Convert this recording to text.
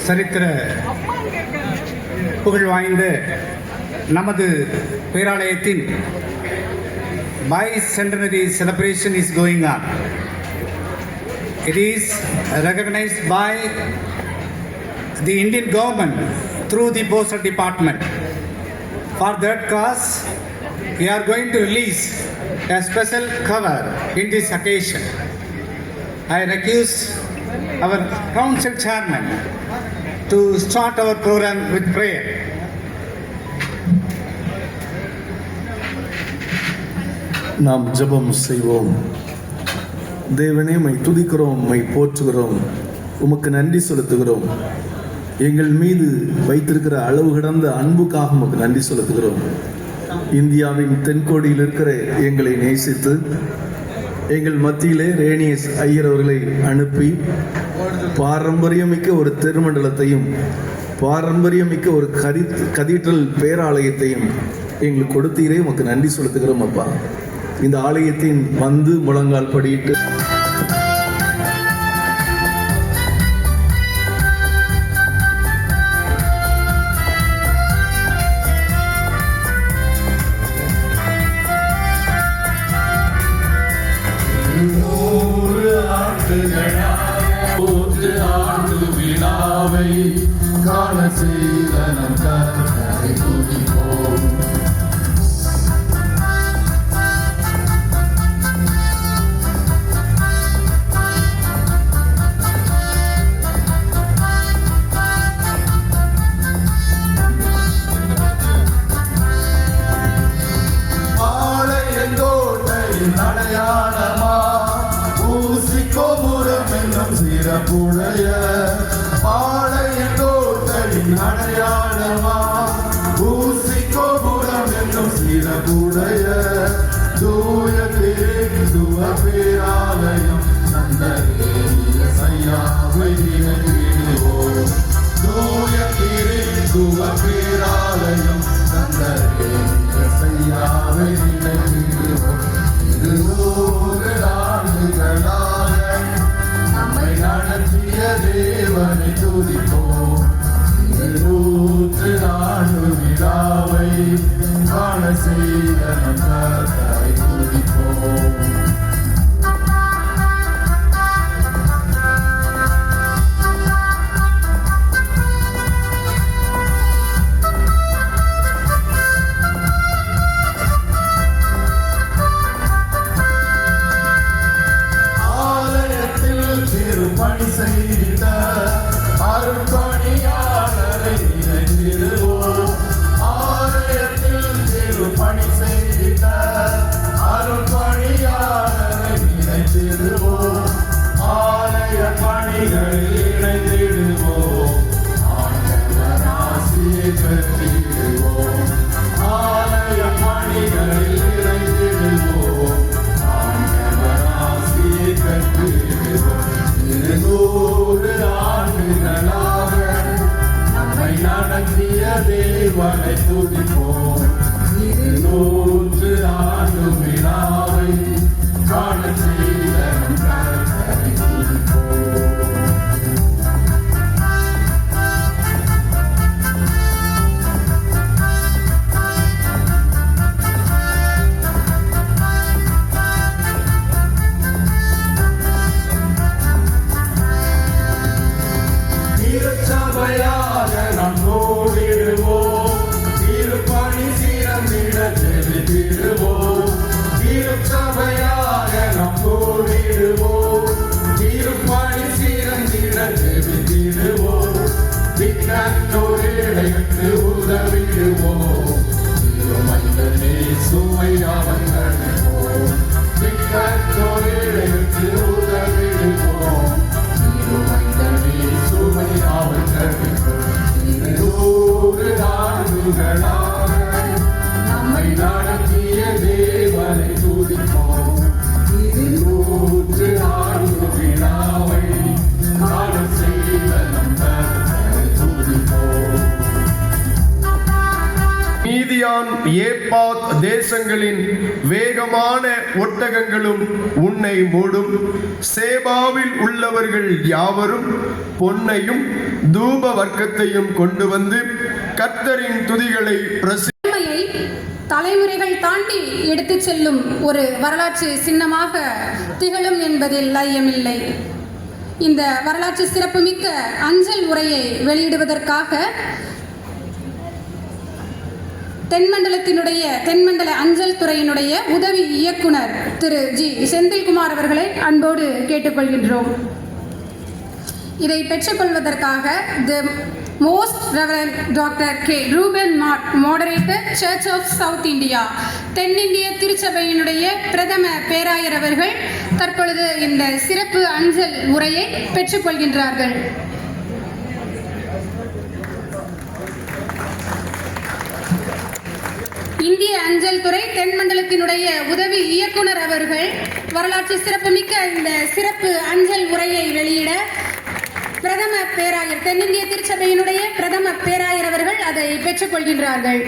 சரித்திர புகழ் வாய்ந்த நமது பேராலயத்தின் bicentenary celebration is going on. It is recognized by the Indian government through the postal department. For that cause, we are going to release a special cover in this occasion. I request our council chairman to start our program with prayer. நாம் ஜெபம் செய்வோம். தேவனே, my துதிக்கிறோம், my போற்றுகிறோம், உமக்கு நன்றி செலுத்துகிறோம். எங்கள் மீது வைத்திருக்கிற அளவு கடந்த அன்புக்காக உமக்கு நன்றி செலுத்துகிறோம். இந்தியாவின் தென்கோடியில் இருக்கிற எங்களை நேசித்து எங்கள் மத்தியிலே ரேனியஸ் ஐயர் அவர்களை அனுப்பி பாரம்பரியமிக்க ஒரு திருமண்டலத்தையும் பாரம்பரியமிக்க ஒரு கதீட்ரல் பேராலயத்தையும் எங்களுக்கு கொடுத்தீரே, உமக்கு நன்றி செலுத்துகிறோம் அப்பா. இந்த ஆலயத்தின் வந்து முழங்கால் படியிட்டு காண செய்த நம் கர்த்தரை துதிப்போம். அடையாளமா ஊசி கோபுரம் என்னும் சிறப்புடைய பாளையங்கோட்டையின் அடையாளமா ஊசி கோபுரம் என்னும் சிறப்புடைய தூய திருத்துவ பேராலயம் நந்தரேய சையாவை நினைவிடுவோம். தூய திருத்துவ பேராலயம் நந்தரேய சையாவை நினைவிடுவோம். நம்மை நடத்திய தேவனை துதிப்போம். 104 விழாவை காண செய்த நம் கர்த்தரை துதிப்போம். பணி செய்த அருட்பணியாளரை நினைத்திடுவோம். ஆலயத்தில் திருப்பணி செய்த அருட்பணியாளரை நினைத்திடுவோம். ஆலய பணிகளில் இணைந்திடுவோம். ஆண்டவர் ஆசியை பெற்றிடுவோம். ஆலய பணிகளில் இணைந்திடுவோம். ஆண்டவர் ஆசியை பெற்றிடுவோம். 100 ஆண்டுகளாக நம்மை நடத்திய தேவனை துதிப்போம். 104 விழாவை காண செய்த நம் கர்த்தரை துதிப்போம். திருச்சபையாக நாம் கூடிடுவோம். திருப்பணி சிறந்திட ஜெபித்திடுவோம். திருச்சபையாக நாம் கூடிடுவோம். திருப்பணி சிறந்திட ஜெபித்திடுவோம். திக்கற்றோரிடைக்கு உதவிடுவோம். திருமந்தனே சுமை அவர்களுவோம். திக்கற்றோரிடைக்கு உதவிடுவோம். நம்மை நடத்திய தேவனை துதிப்போம். 104 விழாவை காண செய்த நம் கர்த்தரை துதிப்போம். நீதி மீதியான் ஏப்பாத் தேசங்களின் வேகமான ஒட்டகங்களும் உன்னை மூடும். சேபாவில் உள்ளவர்கள் யாவரும் பொன்னையும் தூப வர்க்கத்தையும் கொண்டு வந்து கர்த்தரின் துதிகளை உண்மையை தலைமுறைகள் தாண்டி எடுத்துச் செல்லும் ஒரு வரலாற்று சின்னமாக திகழும் என்பதில் ஐயமில்லை. இந்த வரலாற்று சிறப்புமிக்க அஞ்சல் உரையை வெளியிடுவதற்காக தென்மண்டல அஞ்சல் துறையினுடைய உதவி இயக்குனர் திரு ஜி செந்தில்குமார் அவர்களை அன்போடு கேட்டுக்கொள்கின்றோம். இதை பெற்றுக்கொள்வதற்காக Most Reverend Dr. K. Ruben Mott, Moderator, Church of South India, தென்னிந்திய திருச்சபையினுடைய பிரதம பேராயர் அவர்கள் தற்பொழுது இந்த சிறப்பு அஞ்சல் உரையை பெற்றுக்கொள்கின்றார்கள். இந்திய அஞ்சல் துறை தென்மண்டலத்தினுடைய உதவி இயக்குனர் அவர்கள் வரலாற்று சிறப்புமிக்க இந்த சிறப்பு அஞ்சல் உரையை வெளியிட பிரதம பேராயர் தென்னிந்திய திருச்சபையினுடைய பிரதம பேராயர் அவர்கள் அதை பெற்றுக்கொள்கின்றார்கள்.